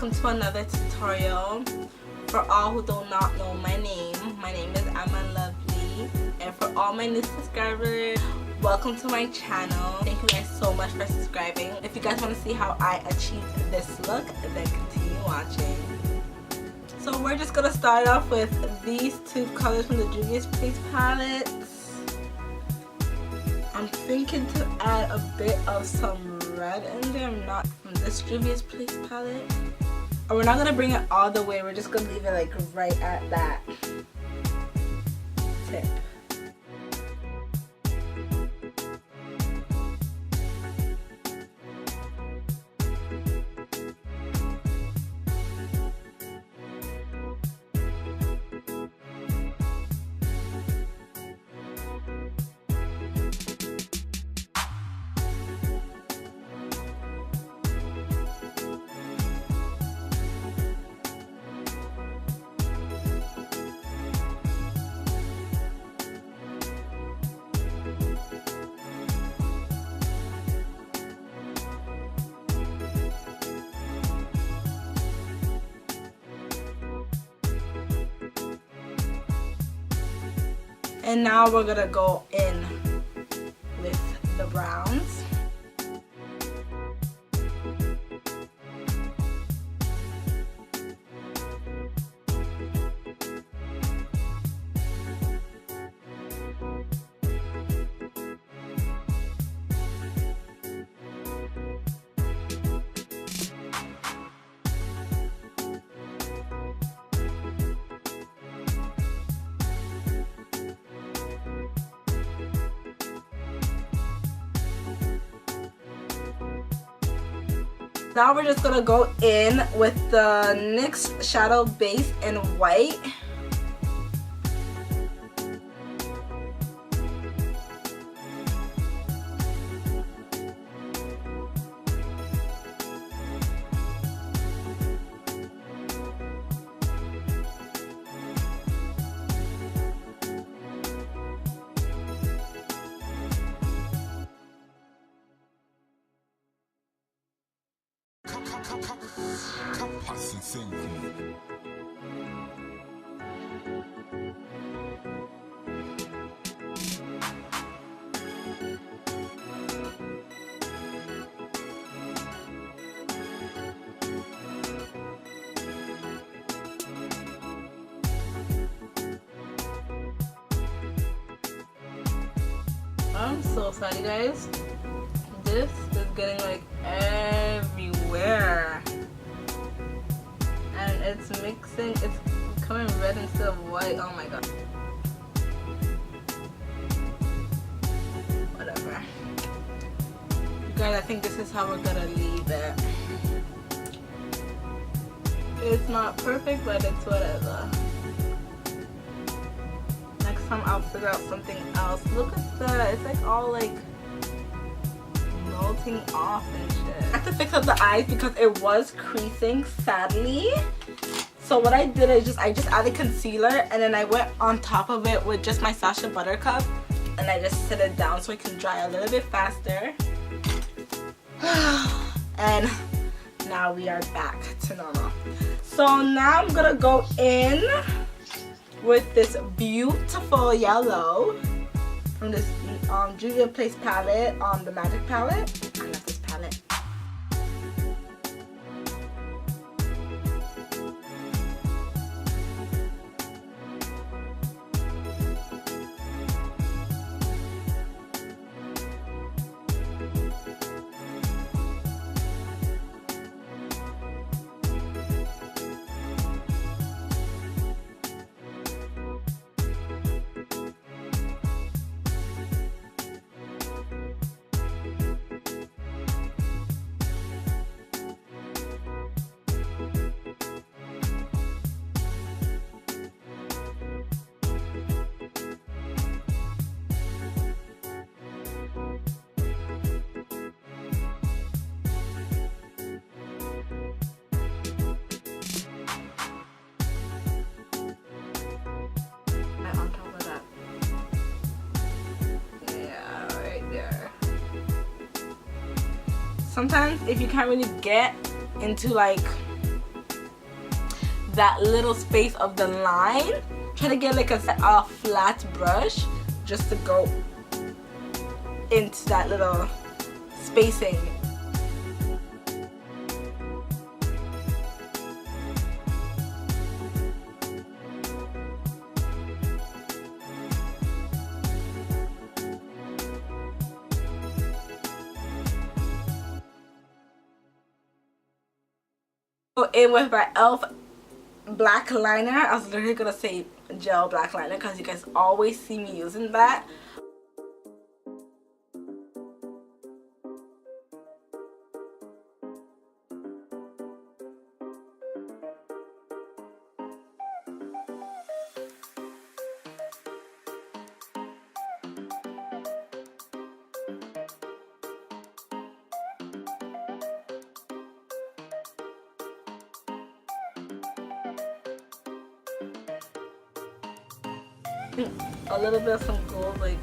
welcome to another tutorial. For all who do not know my name is AMALOVELYY, and for all my new subscribers, welcome to my channel. Thank you guys so much for subscribing. If you guys want to see how I achieved this look, then continue watching. So we're just gonna start off with these two colors from the JUVIA'S palette. I'm thinking to add a bit of some red in there, not from this JUVIA'S palette. And we're not gonna bring it all the way, we're just gonna leave it like right at that tip. And now we're gonna go in with the browns. Now we're just gonna go in with the NYX Shadow Base in white. Carpass Nsenku. I'm so sorry guys. This is getting like everywhere. And it's mixing, it's becoming red instead of white. Oh my god. Whatever. You guys, I think this is how we're gonna leave it. It's not perfect, but it's whatever. Next time I'll figure out something else. Look at that. It's like all like melting off and shit. I have to fix up the eyes because it was creasing, sadly. So what I did is I just added concealer and then I went on top of it with just my SACHA Buttercup and I just set it down so it can dry a little bit faster. And now we are back to normal. So now I'm gonna go in with this beautiful yellow from this JUVIA'S palette, the Magic palette. I love this palette. sometimes if you can't really get into like that little space of the line. Try to get like a flat brush just to go into that little spacing. Go in with my e.l.f. black liner. I was literally gonna say gel black liner because you guys always see me using that. A little bit of some gold, like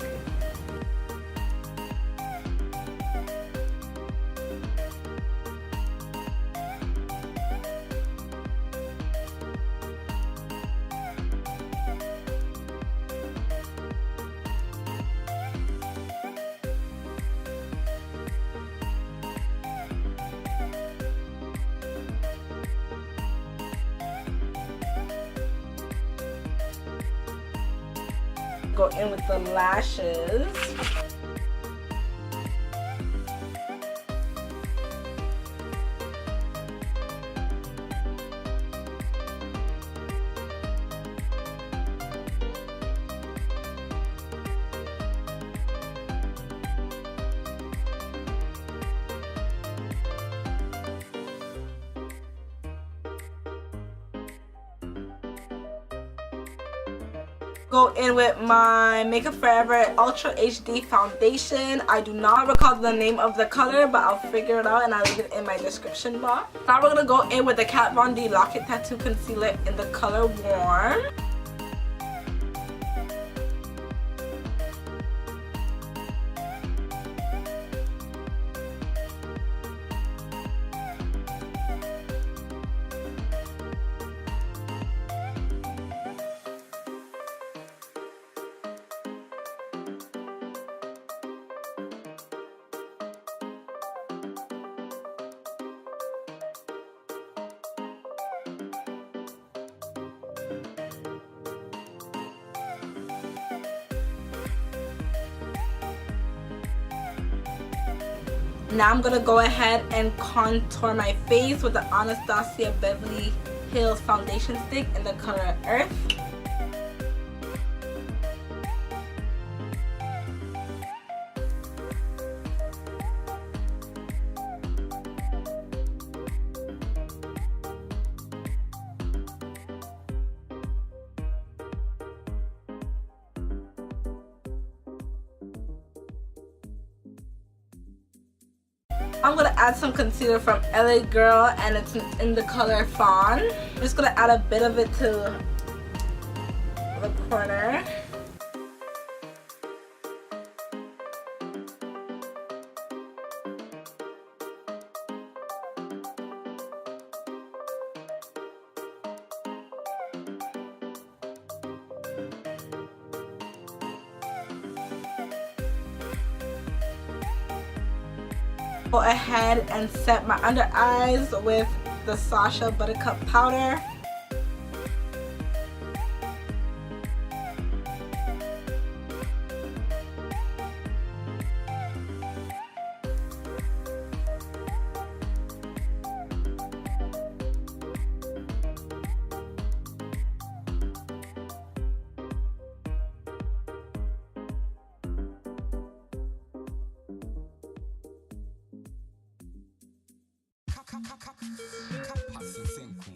go in with the lashes. Go in with my Makeup Forever Ultra HD foundation. I do not recall the name of the color, but I'll figure it out and I'll leave it in my description box. Now we're gonna go in with the Kat Von D Lock It Tattoo Concealer in the color Warm. Now I'm gonna go ahead and contour my face with the Anastasia Beverly Hills foundation stick in the color Earth. I'm gonna add some concealer from LA Girl and it's in the color Fawn. I'm just gonna add a bit of it to the corner. Go ahead and set my under eyes with the SACHA Buttercup powder. Carpass Nsenku.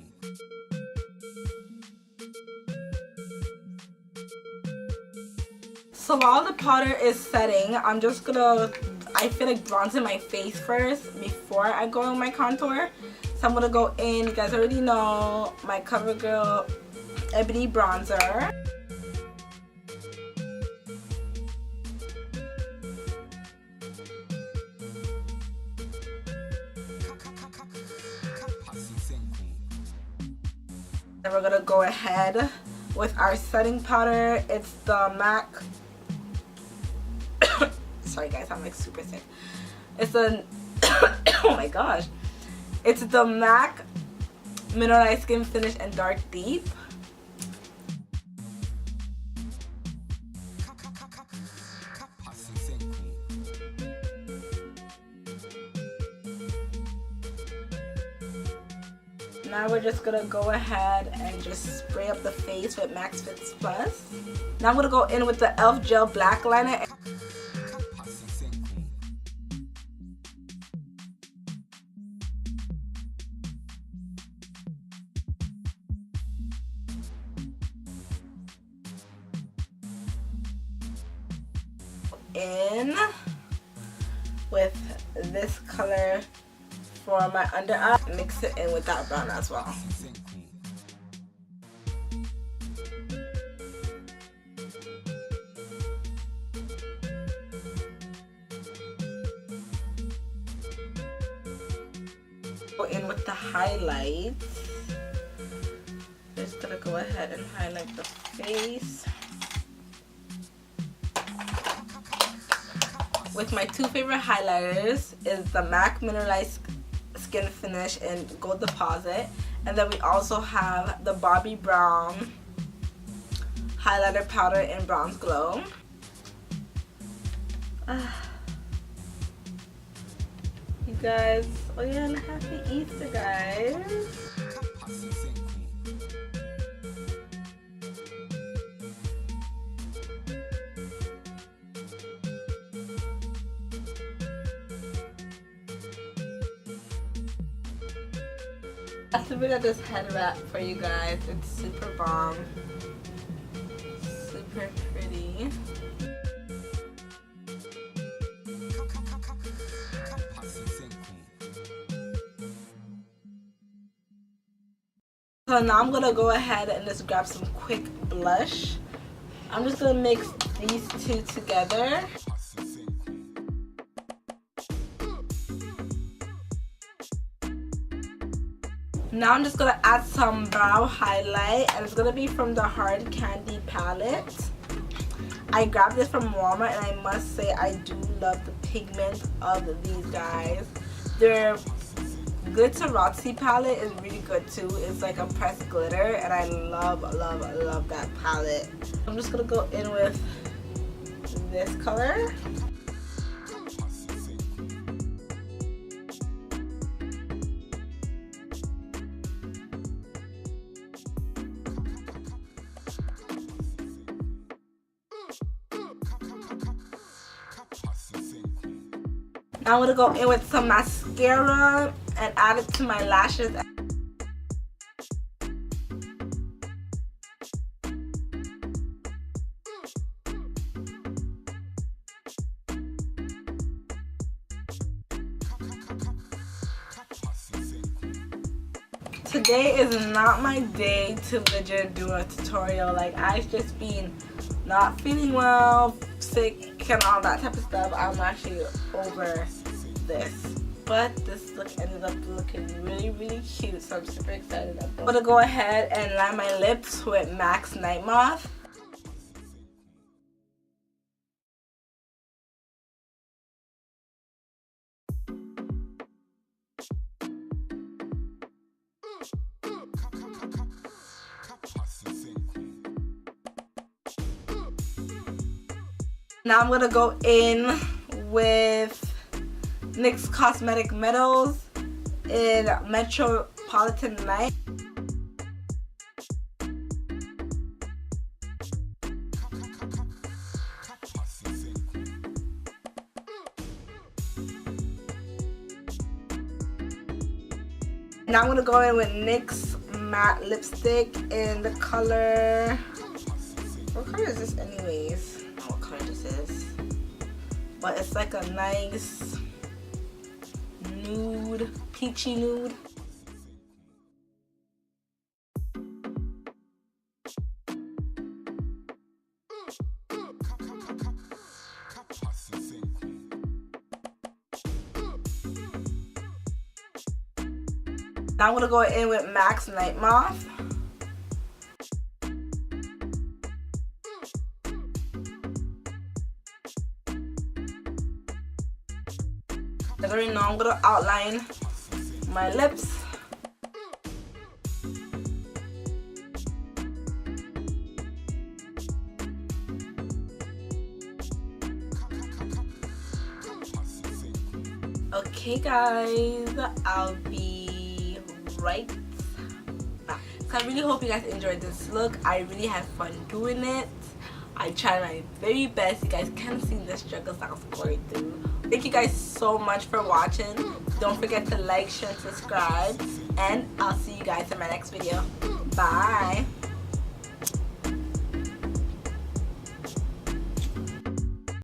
So while the powder is setting, I'm just gonna, I feel like bronzing my face first before I go in my contour. So I'm gonna go in, you guys already know, my CoverGirl Ebony Bronzer. Carpass Nsenku. Then we're gonna go ahead with our setting powder. It's the MAC. Sorry guys, I'm like super sick. It's a oh my gosh. It's the MAC Mineralized Skin Finish and Dark Deep. Now we're just gonna go ahead and just spray up the face with Max Fix Plus. Now I'm gonna go in with the e.l.f. Gel Black Liner. In with this color for my under eye, mix it in with that brown as well. Go in with the highlights. Just gonna go ahead and highlight the face with my two favorite highlighters. Is the MAC Mineralized Skin Finish in Gold Deposit, and then we also have the Bobbi Brown highlighter powder in Bronze Glow. You guys, oh yeah, and happy Easter, guys. That's the bit of this head wrap for you guys. It's super bomb, super pretty. So now I'm gonna go ahead and just grab some quick blush. I'm just gonna mix these two together. Now I'm just gonna add some brow highlight, and it's gonna be from the Hard Candy palette. I grabbed this from Walmart, and I must say I do love the pigment of these guys. Their Glitterati palette is really good too. It's like a pressed glitter, and I love that palette. I'm just gonna go in with this color. Now I'm gonna go in with some mascara and add it to my lashes. Today is not my day to legit do a tutorial. Like, I've just been not feeling well, sick and all that type of stuff. I'm actually over this, but this look ended up looking really cute, so I'm super excited. I'm gonna go ahead and line my lips with MAC's NIGHTMOTH. Now I'm gonna go in with NYX Cosmetic Metals in Metropolitan Night. Now I'm gonna go in with NYX Matte Lipstick in the color, what color is this anyways? I don't know what color this is, but it's like a nice nude, peachy nude. Now I'm gonna go in with MAC's NIGHTMOTH As right now, I'm gonna outline my lips. Okay guys, I'll be right back. So I really hope you guys enjoyed this look. I really had fun doing it. I tried my very best. You guys can see the struggles I was going through. Thank you guys so much for watching. Don't forget to like, share, and subscribe. And I'll see you guys in my next video. Bye.